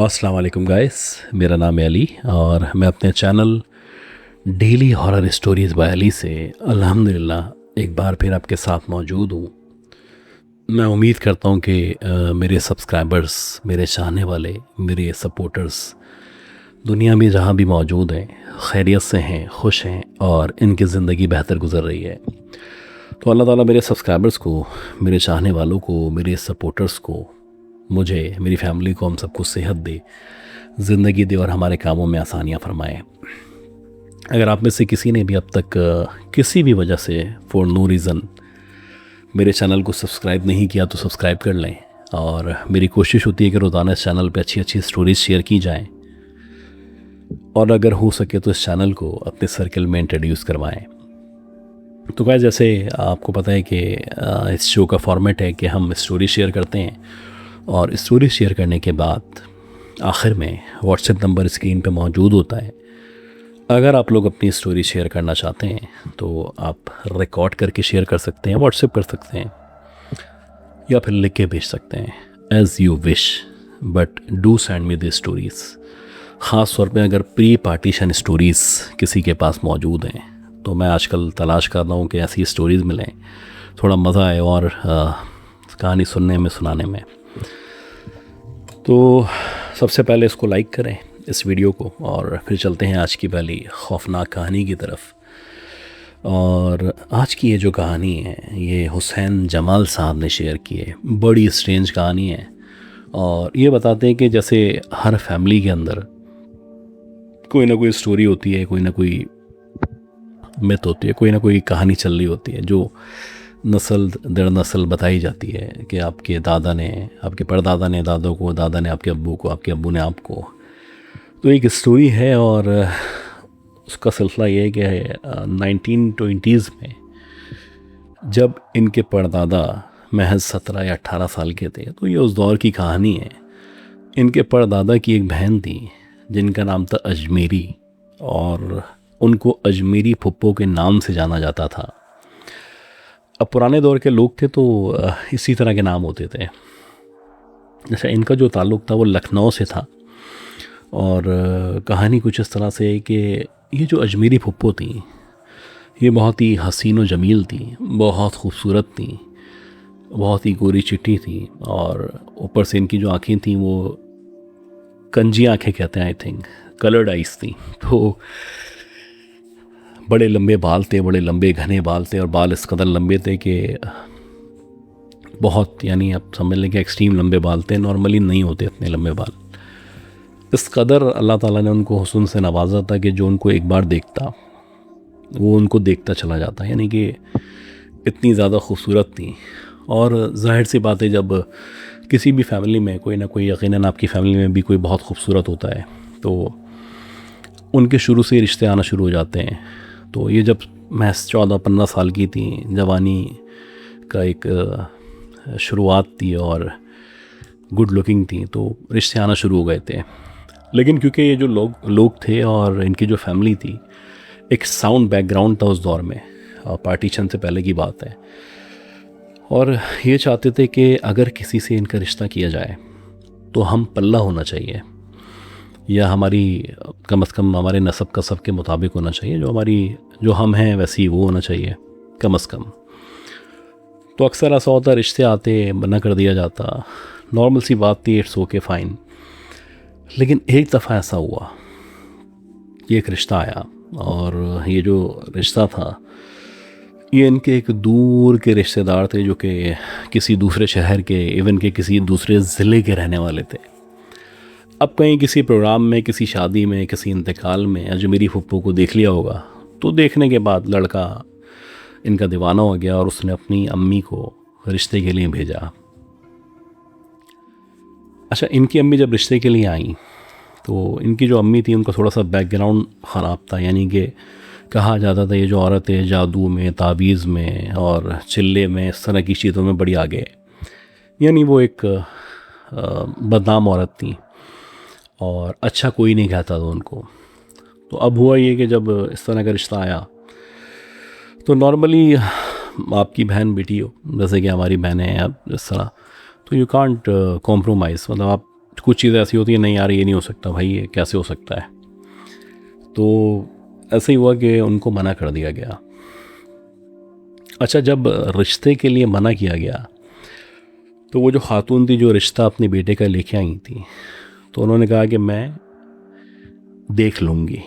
अस्सलाम वालेकुम गाइस। मेरा नाम है अली और मैं अपने channel daily horror stories by Ali से अल्हम्दुलिल्लाह एक बार फिर आपके साथ मौजूद हूँ। मैं उम्मीद करता हूँ कि मेरे सब्सक्राइबर्स, मेरे चाहने वाले, मेरे सपोर्टर्स दुनिया में जहाँ भी मौजूद हैं खैरियत से हैं, खुश हैं और इनकी ज़िंदगी बेहतर गुजर रही है। तो अल्लाह ताला मेरे सब्सक्राइबर्स को, मेरे चाहने वालों को, मेरे सपोर्टर्स को, मुझे, मेरी फैमिली को, हम सबको सेहत दे, ज़िंदगी दे और हमारे कामों में आसानियाँ फरमाए। अगर आप में से किसी ने भी अब तक किसी भी वजह से फॉर नो रीज़न मेरे चैनल को सब्सक्राइब नहीं किया तो सब्सक्राइब कर लें। और मेरी कोशिश होती है कि रोज़ाना इस चैनल पे अच्छी अच्छी स्टोरीज़ शेयर की जाएं और अगर हो सके तो इस चैनल को अपने सर्कल में इंट्रोड्यूस करवाएं। तो क्या, जैसे आपको पता है कि इस शो का फॉर्मेट है कि हम स्टोरी शेयर करते हैं और स्टोरी शेयर करने के बाद आखिर में व्हाट्सएप नंबर स्क्रीन पे मौजूद होता है। अगर आप लोग अपनी स्टोरी शेयर करना चाहते हैं तो आप रिकॉर्ड करके शेयर कर सकते हैं, व्हाट्सएप कर सकते हैं या फिर लिख के भेज सकते हैं, as you wish, but do send me the stories. ख़ास तौर पे अगर प्री पार्टीशन स्टोरीज़ किसी के पास मौजूद हैं तो मैं आजकल तलाश कर रहा हूँ कि ऐसी स्टोरीज़ मिलें, थोड़ा मज़ा आए और कहानी सुनने में, सुनाने में। तो सबसे पहले इसको लाइक करें इस वीडियो को और फिर चलते हैं आज की पहली खौफनाक कहानी की तरफ। और आज की ये जो कहानी है ये हुसैन जमाल साहब ने शेयर की है। बड़ी स्ट्रेंज कहानी है और ये बताते हैं कि जैसे हर फैमिली के अंदर कोई ना कोई स्टोरी होती है, कोई ना कोई मिथ होती है, कोई ना कोई कहानी चल रही होती है जो नस्ल दर नस्ल बताई जाती है कि आपके दादा ने, आपके परदादा ने दादों को, दादा ने आपके अब्बू को, आपके अब्बू ने आपको। तो एक स्टोरी है और उसका सिलसिला ये है कि 1920s में जब इनके परदादा महज 17 या 18 साल के थे, तो ये उस दौर की कहानी है। इनके परदादा की एक बहन थी जिनका नाम था अजमेरी और उनको अजमेरी फुप्पो के नाम से जाना जाता था। अब पुराने दौर के लोग थे तो इसी तरह के नाम होते थे। जैसे इनका जो ताल्लुक़ था वो लखनऊ से था और कहानी कुछ इस तरह से है कि ये जो अजमेरी फुप्पो थी ये बहुत ही हसीन व जमील थी, बहुत खूबसूरत थी, बहुत ही गोरी चिट्टी थी और ऊपर से इनकी जो आँखें थीं वो कंजी आँखें कहते हैं, आई थिंक कलर्ड आइज़ थी। तो बड़े लंबे बाल थे, बड़े लंबे घने बाल थे और बाल इस कदर लंबे थे कि बहुत, यानी आप समझ लें कि एक्सट्रीम लंबे बाल थे, नॉर्मली नहीं होते इतने लंबे बाल। इस कदर अल्लाह ताला ने उनको हुस्न से नवाजा था कि जो उनको एक बार देखता वो उनको देखता चला जाता, यानी कि इतनी ज़्यादा खूबसूरत थी। और ज़ाहिर सी बात है, जब किसी भी फैमिली में कोई ना कोई, यकीनन आपकी फैमिली में भी कोई बहुत खूबसूरत होता है तो उनके शुरू से रिश्ते आना शुरू हो जाते हैं। तो ये जब महज 14-15 साल की थी, जवानी का एक शुरुआत थी और गुड लुकिंग थी, तो रिश्ते आना शुरू हो गए थे। लेकिन क्योंकि ये जो लोग थे और इनकी जो फैमिली थी, एक साउंड बैकग्राउंड था उस दौर में, पार्टीशन से पहले की बात है, और ये चाहते थे कि अगर किसी से इनका रिश्ता किया जाए तो हम पल्ला होना चाहिए या हमारी कम से कम हमारे नस्ब कसब के मुताबिक होना चाहिए, जो हम हैं वैसी वो होना चाहिए कम से कम। तो अक्सर ऐसा होता, रिश्ते आते, मना कर दिया जाता, नॉर्मल सी बात थी, इट्स ओके फाइन। लेकिन एक दफ़ा ऐसा हुआ, ये एक रिश्ता आया और ये जो रिश्ता था ये इनके एक दूर के रिश्तेदार थे जो कि किसी दूसरे शहर के, इवन के किसी दूसरे ज़िले के रहने वाले थे। अब कहीं किसी प्रोग्राम में, किसी शादी में, किसी इंतकाल में अजमेरी फुप्पो को देख लिया होगा, तो देखने के बाद लड़का इनका दीवाना हो गया और उसने अपनी अम्मी को रिश्ते के लिए भेजा। अच्छा, इनकी अम्मी जब रिश्ते के लिए आई तो इनकी जो अम्मी थी उनका थोड़ा सा बैकग्राउंड ख़राब था, यानी कि कहा जाता था ये जो औरतें जादू में, ताबीज़ में और चिल्ले में, इस तरह की चीज़ों में बड़ी आगे है, यानी वो एक बदनाम औरत थी और अच्छा कोई नहीं कहता था उनको। तो अब हुआ ये कि जब इस तरह का रिश्ता आया तो नॉर्मली आपकी बहन बेटी हो, जैसे कि हमारी बहनें हैं अब इस तरह, तो यू कांट कॉम्प्रोमाइज़, मतलब आप कुछ चीज़ें ऐसी होती हैं, नहीं यार ये नहीं हो सकता भाई, ये कैसे हो सकता है। तो ऐसे ही हुआ कि उनको मना कर दिया गया। अच्छा, जब रिश्ते के लिए मना किया गया तो वो जो खातून थी जो रिश्ता अपने बेटे का लेके आई थी, तो उन्होंने कहा कि मैं देख लूँगी।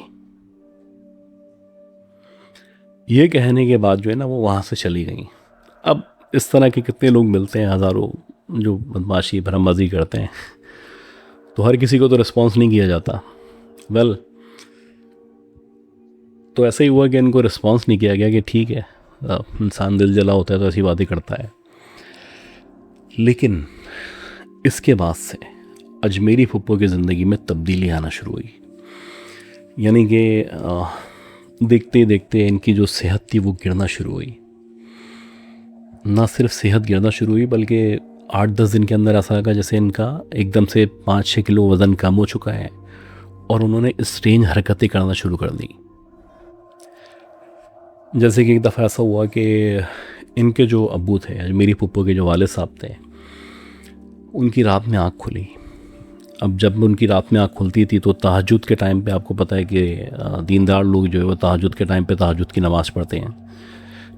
ये कहने के बाद जो है ना वो वहाँ से चली गई। अब इस तरह के कितने लोग मिलते हैं, हज़ारों, जो बदमाशी भरमबाजी करते हैं, तो हर किसी को तो रिस्पॉन्स नहीं किया जाता। वेल, तो ऐसे ही हुआ कि इनको रिस्पॉन्स नहीं किया गया कि ठीक है, इंसान दिल जला होता है तो ऐसी बातें करता है। लेकिन इसके बाद से अजमेरी फुप्पो की ज़िंदगी में तब्दीली आना शुरू हुई। यानी कि देखते देखते इनकी जो सेहत थी वो गिरना शुरू हुई। ना सिर्फ सेहत गिरना शुरू हुई बल्कि 8-10 दिन के अंदर ऐसा लगा जैसे इनका एकदम से 5-6 किलो वज़न कम हो चुका है और उन्होंने स्ट्रेंज हरकतें करना शुरू कर दी। जैसे कि एक दफ़ा ऐसा हुआ कि इनके जो अब्बू थे, अजमेरी फुप्पो के जो वालिद साहब थे, उनकी रात में आँख खुली। अब जब उनकी रात में आँख खुलती थी तो तहज्जुद के टाइम पे आपको पता है कि दीनदार लोग जो है वो तहज्जुद के टाइम पे तहज्जुद की नमाज़ पढ़ते हैं,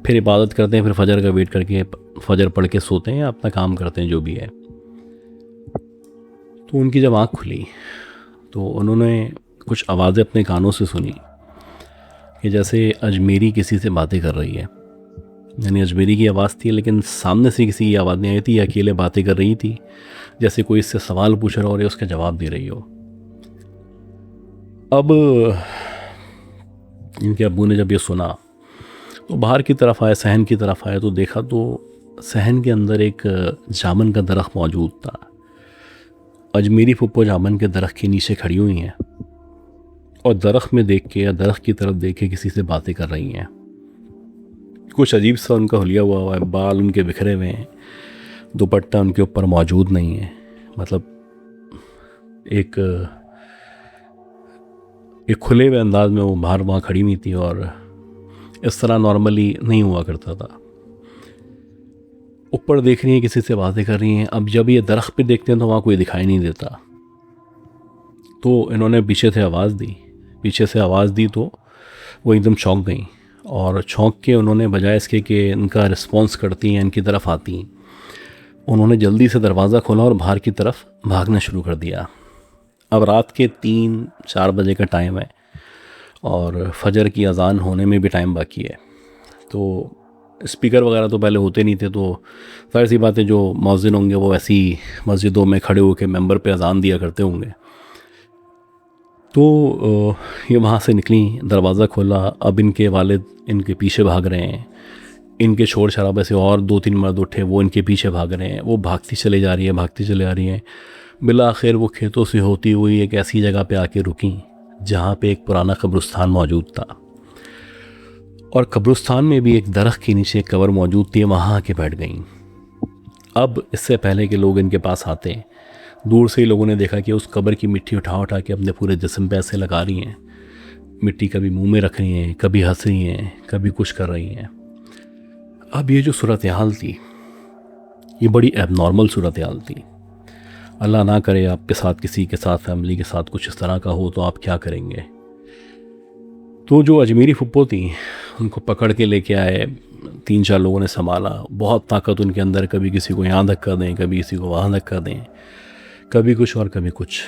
फिर इबादत करते हैं, फिर फजर का वेट करके फजर पढ़ के सोते हैं या अपना काम करते हैं जो भी है। तो उनकी जब आँख खुली तो उन्होंने कुछ आवाज़ें अपने कानों से सुनी कि जैसे अजमेरी किसी से बातें कर रही है। यानी अजमेरी की आवाज़ थी लेकिन सामने से किसी की आवाज़ नहीं आई थी, अकेले बातें कर रही थी, जैसे कोई इससे सवाल पूछ रहा हो और ये उसका जवाब दे रही हो। अब इनके अब्बू ने जब ये सुना तो बाहर की तरफ आए, सहन की तरफ आए, तो देखा तो सहन के अंदर एक जामुन का दरख्त मौजूद था। अजमेरी फुप्पो जामुन के दरख्त के नीचे खड़ी हुई हैं और दरख्त में देख के या दरख्त की तरफ देख के किसी से बातें कर रही हैं। कुछ अजीब सा उनका हुलिया हुआ है, बाल उनके बिखरे हुए हैं, दुपट्टा उनके ऊपर मौजूद नहीं है। मतलब एक खुले हुए अंदाज में वो बाहर वहाँ खड़ी हुई थी और इस तरह नॉर्मली नहीं हुआ करता था। ऊपर देख रही हैं, किसी से बातें कर रही हैं। अब जब ये दरख्त पे देखते हैं तो वहाँ कोई दिखाई नहीं देता, तो इन्होंने पीछे से आवाज़ दी तो वो एकदम चौंक गई और चौंक के उन्होंने बजाय इसके कि इनका रिस्पॉन्स करती हैं, इनकी तरफ आती, उन्होंने जल्दी से दरवाज़ा खोला और बाहर की तरफ भागना शुरू कर दिया। अब रात के 3-4 बजे का टाइम है और फजर की अज़ान होने में भी टाइम बाकी है। तो स्पीकर वगैरह तो पहले होते नहीं थे, तो ज़ाहिर सी बात है जो मौज़िन होंगे वो ऐसी मस्जिदों में खड़े होकर मेंबर पे अज़ान दिया करते होंगे। तो ये वहाँ से निकली, दरवाज़ा खोला। अब इनके वालिद इनके पीछे भाग रहे हैं, इनके शोर शराबे से और 2-3 मर्द उठे, वो इनके पीछे भाग रहे हैं। वो भागती चले जा रही हैं। बिला आखिर वो खेतों से होती हुई एक ऐसी जगह पे आके रुकी जहाँ पे एक पुराना कब्रिस्तान मौजूद था और कब्रिस्तान में भी एक दरख्त के नीचे एक कब्र मौजूद थी। वहाँ आके बैठ गईं। अब इससे पहले कि लोग इनके पास आते, दूर से ही लोगों ने देखा कि उस कब्र की मिट्टी उठा उठा के अपने पूरे जिस्म पे ऐसे लगा रही हैं। मिट्टी कभी मुंह में रख रही हैं, कभी हंस रही हैं, कभी कुछ कर रही हैं। अब ये जो सूरत हाल थी ये बड़ी एबनॉर्मल सूरत हाल थी। अल्लाह ना करे आपके साथ, किसी के साथ, फैमिली के साथ कुछ इस तरह का हो तो आप क्या करेंगे। तो जो अजमेरी फुप्पो थी उनको पकड़ के लेके आए, 3-4 लोगों ने संभाला। बहुत ताकत उनके अंदर, कभी किसी को यहाँ धक्का दें, कभी किसी को वहाँ धक्का दें, कभी कुछ और कभी कुछ।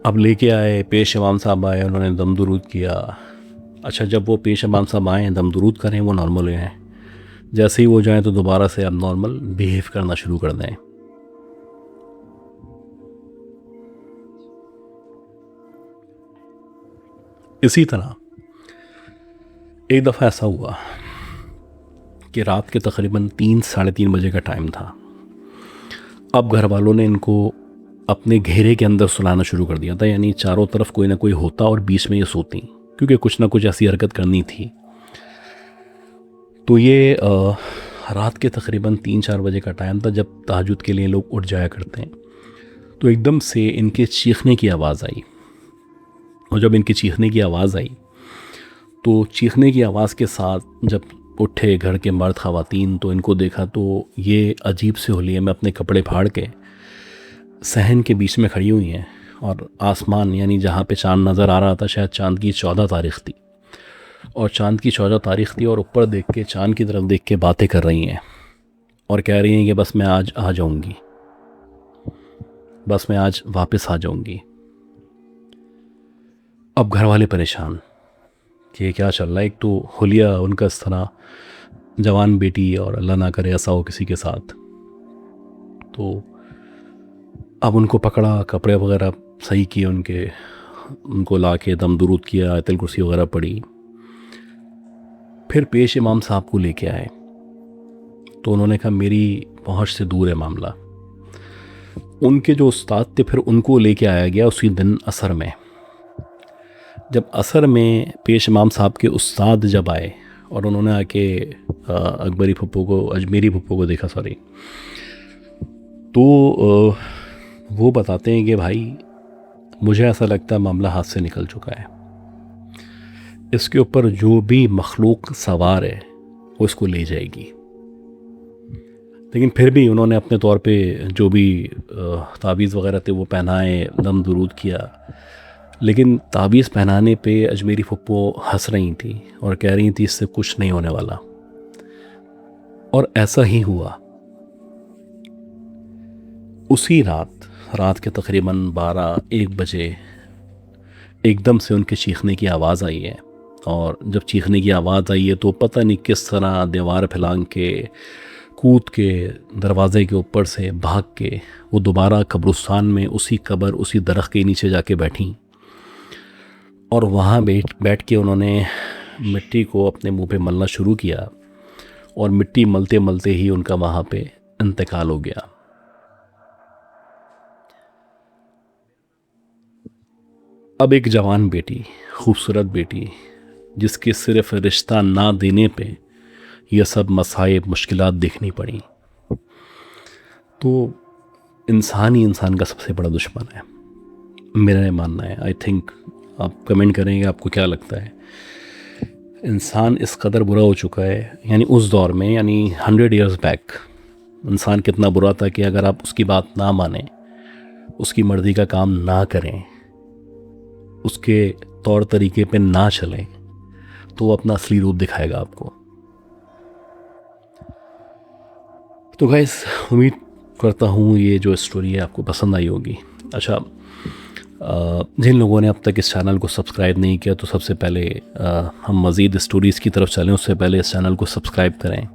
अब लेके आए, पेश इमाम साहब आए, उन्होंने दम दुरूद किया। अच्छा, जब वो पेश इमाम साहब आए दम दुरूद करें, वो नॉर्मल हो जाएँ, जैसे ही वो जाएँ तो दोबारा से अब नॉर्मल बिहेव करना शुरू कर दें। इसी तरह एक दफ़ा ऐसा हुआ कि रात के तकरीबन 3-3:30 बजे का टाइम था। अब घर वालों ने इनको अपने घेरे के अंदर सुलाना शुरू कर दिया था, यानी चारों तरफ कोई ना कोई होता और बीच में ये सोती, क्योंकि कुछ ना कुछ ऐसी हरकत करनी थी। तो ये रात के तकरीबन 3-4 बजे का टाइम था जब तहज्जुद के लिए लोग उठ जाया करते हैं। तो एकदम से इनके चीखने की आवाज़ आई और जब इनकी चीखने की आवाज़ आई तो चीखने की आवाज़ के साथ जब उठे घर के मर्द ख़वातीन तो इनको देखा तो ये अजीब से हुलिये में अपने कपड़े फाड़ के सहन के बीच में खड़ी हुई हैं और आसमान यानी जहाँ पे चाँद नज़र आ रहा था, शायद चाँद की 14 तारीख थी, और चाँद की 14 तारीख थी, और ऊपर देख के चाँद की तरफ देख के बातें कर रही हैं और कह रही हैं कि बस मैं आज आ जाऊंगी, बस मैं आज वापस आ जाऊंगी। अब घर वाले परेशान कि ये क्या चल रहा है। एक तो हुलिया उनका इस तरह जवान बेटी, और अल्लाह ना करे ऐसा हो किसी के साथ। तो अब उनको पकड़ा, कपड़े वगैरह सही किए उनके, उनको ला के दम दुरूद किया, आयतल कुर्सी वगैरह पड़ी, फिर पेश इमाम साहब को लेके आए। तो उन्होंने कहा मेरी पहुंच से दूर है मामला। उनके जो उस्ताद थे फिर उनको लेके आया गया उसी दिन असर में। जब असर में पेश इमाम साहब के उस्ताद जब आए और उन्होंने आके अकबरी फुप्पो को, अजमेरी फुप्पो को देखा, सॉरी, तो वो बताते हैं कि भाई मुझे ऐसा लगता है मामला हाथ से निकल चुका है, इसके ऊपर जो भी मखलूक सवार है वो इसको ले जाएगी। लेकिन फिर भी उन्होंने अपने तौर पे जो भी तावीज़ वगैरह थे वो पहनाए, दम दुरूद किया। लेकिन तावीज़ पहनाने पे अजमेरी फुप्पो हंस रही थी और कह रही थी इससे कुछ नहीं होने वाला, और ऐसा ही हुआ। उसी रात के तकरीबन 12-1 बजे एकदम से उनके चीखने की आवाज़ आई है, और जब चीखने की आवाज़ आई है तो पता नहीं किस तरह दीवार फैलांग के, कूद के, दरवाज़े के ऊपर से भाग के वो दोबारा कब्रिस्तान में उसी कब्र, उसी दरख्त के नीचे जाके बैठी, और वहाँ बैठ के उन्होंने मिट्टी को अपने मुंह पे मलना शुरू किया, और मिट्टी मलते मलते ही उनका वहाँ पे इंतकाल हो गया। अब एक जवान बेटी, खूबसूरत बेटी, जिसके सिर्फ रिश्ता ना देने पे यह सब मसाइब, मुश्किलात देखनी पड़ी, तो इंसान ही इंसान का सबसे बड़ा दुश्मन है, मेरा ये मानना है। आई थिंक आप कमेंट करेंगे आपको क्या लगता है। इंसान इस कदर बुरा हो चुका है, यानी उस दौर में, यानी 100 ईयर्स बैक इंसान कितना बुरा था कि अगर आप उसकी बात ना माने, उसकी मर्ज़ी का काम ना करें, उसके तौर तरीके पे ना चलें, तो वो अपना असली रूप दिखाएगा आपको। तो गाइस, उम्मीद करता हूँ ये जो स्टोरी है आपको पसंद आई होगी। अच्छा, जिन लोगों ने अब तक इस चैनल को सब्सक्राइब नहीं किया, तो सबसे पहले हम मज़ीद स्टोरीज़ की तरफ चलें उससे पहले इस चैनल को सब्सक्राइब करें,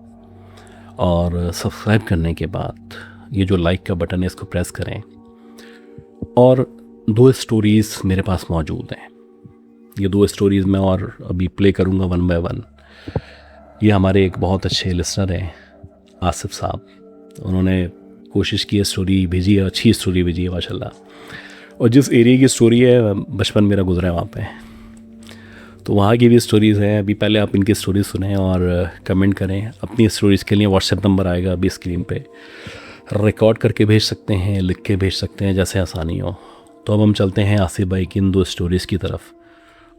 और सब्सक्राइब करने के बाद ये जो लाइक का बटन है इसको प्रेस करें। और 2 स्टोरीज़ मेरे पास मौजूद हैं, ये 2 स्टोरीज़ मैं और अभी प्ले करूँगा 1 बाय 1। ये हमारे एक बहुत अच्छे लिसनर हैं आसिफ साहब, उन्होंने कोशिश की है, स्टोरी भेजी है, अच्छी स्टोरी भेजी है माशाल्लाह। और जिस एरिया की स्टोरी है, बचपन मेरा गुजरा है वहाँ पे, तो वहाँ की भी स्टोरीज़ हैं। अभी पहले आप इनकी स्टोरीज सुनें और कमेंट करें। अपनी स्टोरीज़ के लिए व्हाट्सएप नंबर आएगा अभी स्क्रीन पे, रिकॉर्ड करके भेज सकते हैं, लिख के भेज सकते हैं, जैसे आसानी हो। तो अब हम चलते हैं आसिफ भाई की इन 2 स्टोरीज़ की तरफ,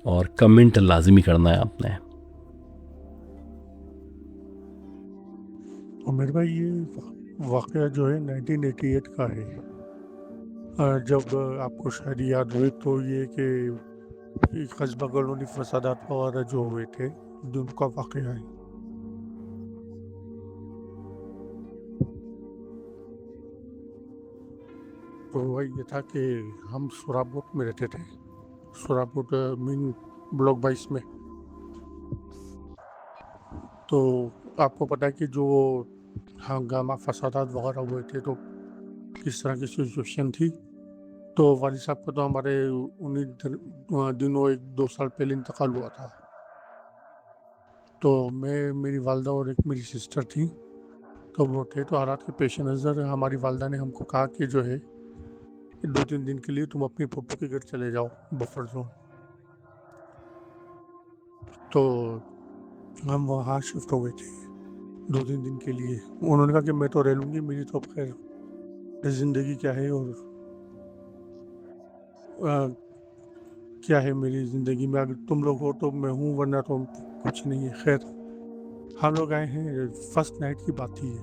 और कमेंट लाजमी करना है आपने। तो मेरे भाई ये वाक़या जो है 1988 का है। जब आपको शायद याद हो तो ये कि कस्बा कॉलोनी फसादात वगैरह जो हुए थे, उनका वाक़या है। तो वही ये था कि हम सुराबोट में रहते थे, सुराबोट मीन ब्लॉक 22 में। तो आपको पता है कि जो हंगामा फसादात वगैरह हुए थे, तो किस तरह की सिचुएशन थी। तो वालिद साहब का तो हमारे उन्हीं दिनों 1-2 साल पहले इंतकाल हुआ था। तो मैं, मेरी वालदा और एक मेरी सिस्टर थी, तो वो थे। तो हालात के पेश नज़र हमारी वालदा ने हमको कहा कि जो है 2-3 दिन के लिए तुम अपनी पप्पू के घर चले जाओ, बफर जोन। तो हम वहाँ शिफ्ट हो गए थे 2-3 दिन के लिए। उन्होंने कहा कि मैं तो रह लूँगी, मेरी तो अब खैर ज़िंदगी क्या है, और क्या है मेरी ज़िंदगी में, अगर तुम लोग हो तो मैं हूँ, वरना तो कुछ नहीं है। खैर हम लोग आए हैं, फर्स्ट नाइट की बात थी ये।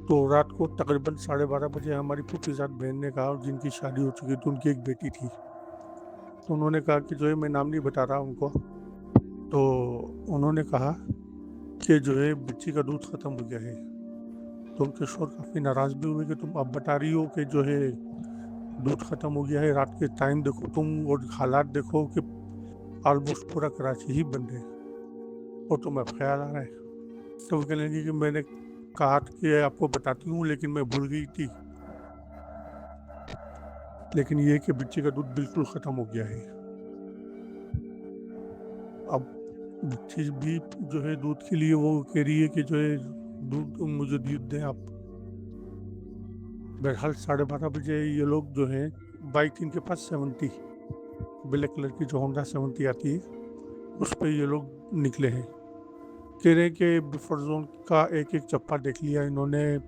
तो रात को तकरीबन 12:30 बजे हमारी फूफीज़ाद बहन ने कहा, जिनकी शादी हो चुकी थी, उनकी एक बेटी थी। तो उन्होंने कहा कि जो है, मैं नाम नहीं बता रहा उनको, तो उन्होंने कहा कि जो है बच्ची का दूध ख़त्म हो गया है। तो उनके शौहर काफ़ी नाराज़ भी हुए कि तुम अब बता रही हो कि जो है दूध ख़त्म हो गया है, रात के टाइम देखो तुम और हालात देखो कि ऑलमोस्ट पूरा कराची ही बंद है और तुम्हें अब ख्याल आ रहा है। तो वो कहने लगी कि मैंने कहा कि आपको बताती हूँ, लेकिन मैं भूल गई थी। लेकिन ये कि बच्चे का दूध बिल्कुल ख़त्म हो गया है। अब बच्ची भी जो है दूध के लिए वो कह रही है कि जो है दूध मुझे दूध दें आप। बहरहाल 12:30 बजे ये लोग जो हैं, बाइक थी इनके पास 70, ब्लैक कलर की जो होंडा 70 आती है, उस पे ये लोग निकले हैं। कह रहे हैं कि बफर जोन का एक एक चप्पा देख लिया इन्होंने,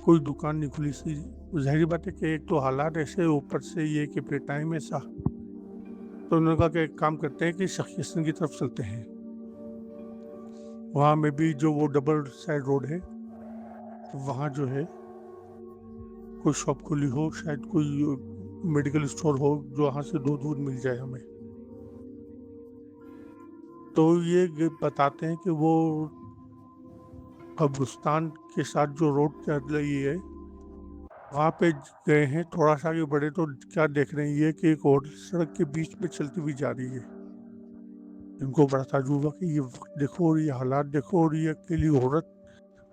कोई दुकान नहीं खुली सी। ज़ाहिर बात है कि एक तो हालात ऐसे, ऊपर से ये कि प्ले टाइम ऐसा। तो उन्होंने कहा कि एक काम करते हैं कि शखीसन की तरफ चलते हैं। वहाँ में भी जो वो डबल साइड रोड है, वहाँ जो है कोई शॉप खुली हो, शायद कोई मेडिकल स्टोर हो, जो वहाँ से दूध मिल जाए हमें। तो ये बताते हैं कि वो कब्रिस्तान के साथ जो रोड चल रही है, वहाँ पे गए हैं, थोड़ा सा आगे बढ़े तो क्या देख रहे हैं ये कि एक और सड़क के बीच में चलती हुई जा रही है। इनको बड़ा ताज्जुब हुआ कि ये वक्त देखो और ये हालात देखो और ये अकेली औरत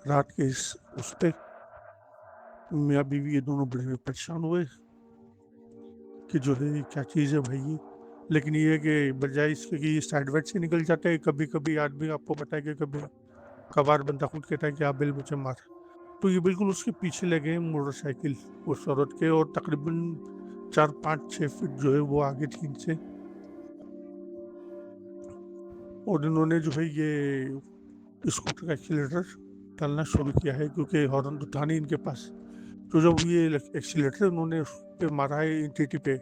रात के इस उस पे। मियाँ बीवी ये दोनों बड़े परेशान हुए कि जो है ये क्या चीज़ है भाई ये। लेकिन ये है कि बजाय इसके कि ये साइड वाइड से निकल जाते हैं, कभी कभी आदमी आपको पता है कि कभी कभार बंदा खुद कहता है कि आप बिल मुझे मार। तो ये बिल्कुल उसके पीछे लगे हैं मोटरसाइकिल उस औरत के, और तकरीबन 4-5-6 फीट जो है वो आगे थी इनसे। और इन्होंने जो है ये स्कूटर का एक्सीलेटर डालना शुरू किया है, क्योंकि हॉर्न तो था नहीं इनके पास। तो जब ये एक्सीलेटर उन्होंने उस पे मारा है टीटी पे,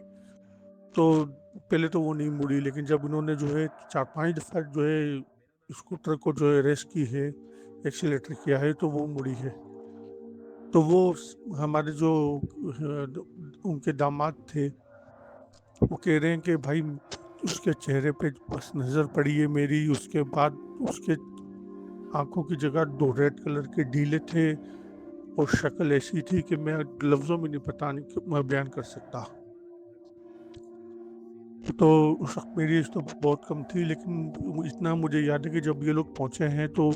तो पहले तो वो नहीं मुड़ी, लेकिन जब इन्होंने जो है 4-5 दफ़ा जो है स्कूटर को जो है रेस की है, एक्सीलेटर किया है, तो वो मुड़ी है। तो वो हमारे जो उनके दामाद थे, वो कह रहे हैं कि भाई उसके चेहरे पे बस नज़र पड़ी है मेरी, उसके बाद उसके आंखों की जगह 2 रेड कलर के ढीले थे, और शक्ल ऐसी थी कि मैं लफ्ज़ों में नहीं पता नहीं कि मैं बयान कर सकता। तो उस वक्त मेरी एज तो बहुत कम थी, लेकिन इतना मुझे याद है कि जब ये लोग पहुंचे हैं तो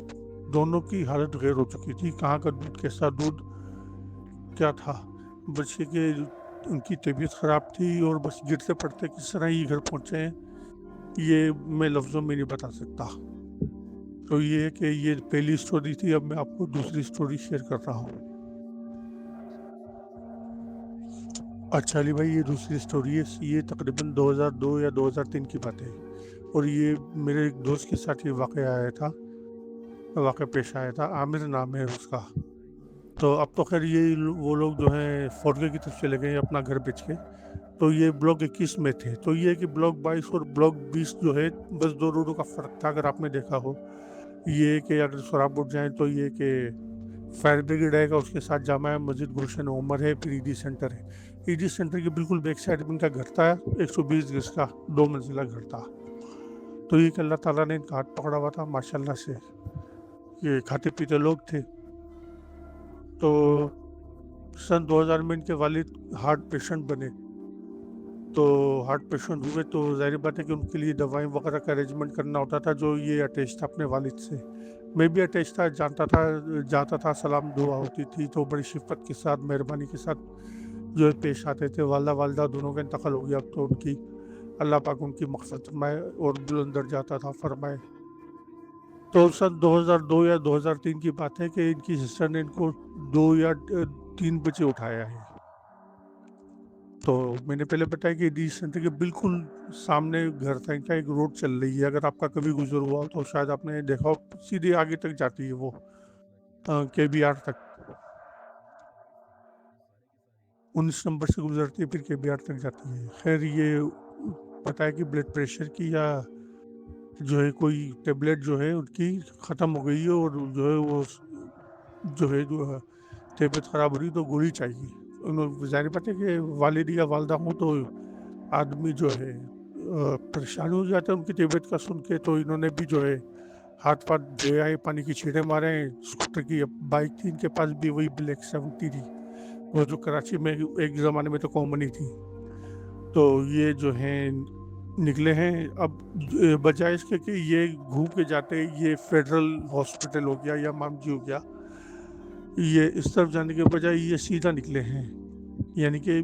दोनों की हालत गैर हो चुकी थी। कहाँ का दूध, कैसा दूध, क्या था। बच्चे के उनकी तबीयत ख़राब थी, और बस गिरते पड़ते किस तरह ये घर पहुंचे हैं, ये मैं लफ्ज़ों में नहीं बता सकता। तो ये है कि ये पहली स्टोरी थी, अब मैं आपको दूसरी स्टोरी शेयर कर रहा हूँ। अच्छा अली भाई, ये दूसरी स्टोरी है, ये तकरीबन 2002 या 2003 की बात है, और ये मेरे एक दोस्त के साथ ये वाक़या पेश आया था। आमिर नाम है उसका। तो अब तो खैर ये वो लोग जो हैं फौरगे की तरफ चले गए हैं अपना घर बेच के। तो ये ब्लॉक 21 में थे। तो ये है कि ब्लॉक 22 और ब्लॉक 20 जो है, बस 2 रोडों का फ़र्क था, अगर आपने देखा हो। ये है कि अगर सोराबुट जाएँ तो ये कि फायर ब्रिगेड आएगा, उसके साथ जामा मस्जिद गुलशन उमर है, फिर ईडी सेंटर है। ईडी सेंटर के बिल्कुल बैक साइड में इनका घर था, 120 गज का 2 मंजिला घर था। तो ये कि अल्लाह ताला ने इनका हाथ पकड़ा हुआ था माशाल्लाह से, ये खाते पीते लोग थे। तो सन 2000 में इनके वालिद हार्ट पेशेंट बने। तो हार्ट पेशेंट हुए तो ज़ाहिर बात है कि उनके लिए दवाई वगैरह का अरेंजमेंट करना होता था, जो ये अटैच था अपने वालिद से। मैं भी अटैच था, जानता था, जाता था, सलाम दुआ होती थी, तो बड़ी शिफ़्क़त के साथ, मेहरबानी के साथ जो है पेश आते थे। वालदा दोनों का इंतकाल हो गया अब तो उनकी, अल्लाह पाक उनकी मग़फ़िरत फरमाए और बुलंद दर्जात अता फरमाए। तो सन 2002 या 2003 की बात है कि इनकी सिस्टर ने इनको 2 या 3 बजे उठाया है। तो मैंने पहले बताया कि डी सेंटर के बिल्कुल सामने घर था इनका, एक रोड चल रही है, अगर आपका कभी गुजर हुआ हो तो शायद आपने देखा हो, सीधे आगे तक जाती है वो, केबीआर तक। 19 नंबर से गुजरती है, फिर केबीआर तक जाती है। खैर ये पता है कि ब्लड प्रेशर की या जो है कोई टेबलेट जो है उनकी ख़त्म हो गई है, और जो है वो जो है तबीयत ख़राब हो रही तो गोली चाहिए। ज़ाहिर बात है कि वालिद या वालिदा हों तो आदमी जो है परेशान हो जाता है उनकी तबीयत का सुन के, तो इन्होंने भी जो है हाथ-पाथ धोए आए, पानी की छींटे मारे हैं। स्कूटर की बाइक थी इनके पास भी, वही ब्लैक 70 थी, वो जो कराची में एक ज़माने में तो कॉमन ही थी। तो ये जो हैं निकले हैं। अब बजाय इसके कि ये घूम के जाते, ये फेडरल हॉस्पिटल हो गया या मामजी हो गया, ये इस तरफ जाने के बजाय ये सीधा निकले हैं। यानी कि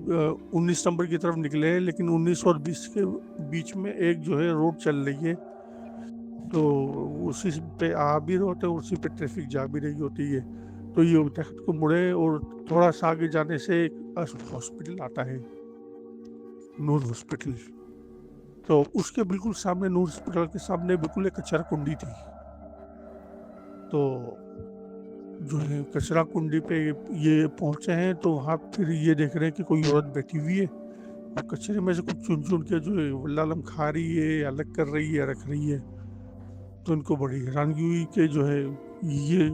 19 नंबर की तरफ निकले हैं, लेकिन 19 और 20 के बीच में एक जो है रोड चल रही है, तो उसी पे आ भी रहे होते हैं, उसी पे ट्रैफिक जा भी रही होती है। तो ये तख्त को मुड़े और थोड़ा सा आगे जाने से एक हॉस्पिटल आता है, नूर हॉस्पिटल। तो उसके बिल्कुल सामने, नूर हॉस्पिटल के सामने बिल्कुल एक कचरा कुंडी थी। तो जो है कचरा कुंडी पे ये पहुंचे हैं, तो वहाँ फिर ये देख रहे हैं कि कोई औरत बैठी हुई है और कचरे में से कुछ चुन चुन के जो है वल्लालम खा रही है, अलग कर रही है, रख रही है। तो उनको बड़ी हैरानगी हुई कि जो है ये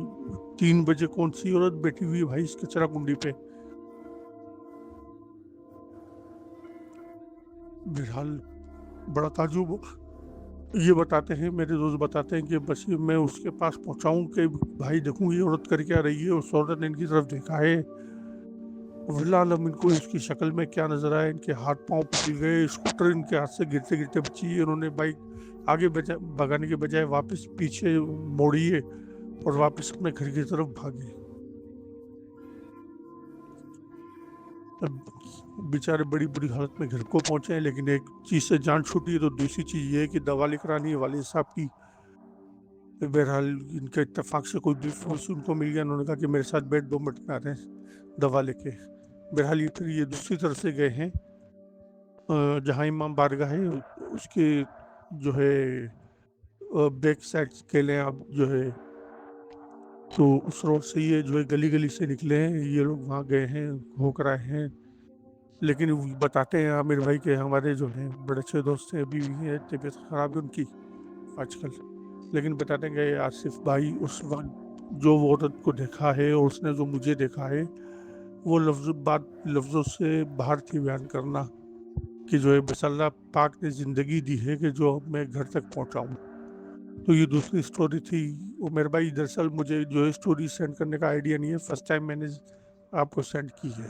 3 बजे कौन सी औरत बैठी हुई है भाई इस कचरा कुंडी पे। बहरहाल बड़ा ताज्जुब, ये बताते हैं, मेरे दोस्त बताते हैं कि बस ये मैं उसके पास पहुंचाऊं कि भाई देखूं ये औरत कर क्या रही है। उस औरत ने इनकी तरफ देखा है, वल्लाह इनको इसकी शक्ल में क्या नजर आया, इनके हाथ पांव पिघल गए, स्कूटर इनके हाथ से गिरते गिरते बची। उन्होंने बाइक आगे भगाने के बजाय वापस पीछे मोड़ी है और वापस अपने घर की तरफ भागे। अब बेचारे बड़ी बुरी हालत में घर को पहुंचे हैं, लेकिन एक चीज़ से जान छूटी है तो दूसरी चीज़ ये है कि दवा लिख करानी है वालिद साहब की। बहरहाल इनके इत्तेफाक से कोई दोस्त उनको मिल गया, उन्होंने कहा कि मेरे साथ बैठ 2 मिनट में आ रहे हैं दवा लेके। बहरहाल ये फिर ये दूसरी तरफ से गए हैं, जहाँ इमाम बारगाह है उसके जो है बैक साइड के लिए आप जो है, तो उस रोड से ये जो है गली गली से निकले हैं, ये लोग वहाँ गए हैं, होकर आए हैं। लेकिन वो बताते हैं आमिर भाई के हमारे जो हैं बड़े अच्छे दोस्त हैं, अभी भी है, तबीयत ख़राब है उनकी आजकल। लेकिन बताते हैं कि आसिफ भाई उस वक्त जो वो औरत को देखा है और उसने जो मुझे देखा है, वो बात लफ्ज़ों से बाहर थी बयान करना, कि जो है बस अल्लाह पाक ने ज़िंदगी दी है कि जो मैं घर तक पहुँचाऊँ। तो ये दूसरी स्टोरी थी। वो मेरे भाई दरअसल मुझे जो है स्टोरी सेंड करने का आइडिया नहीं है, फर्स्ट टाइम मैंने आपको सेंड की है।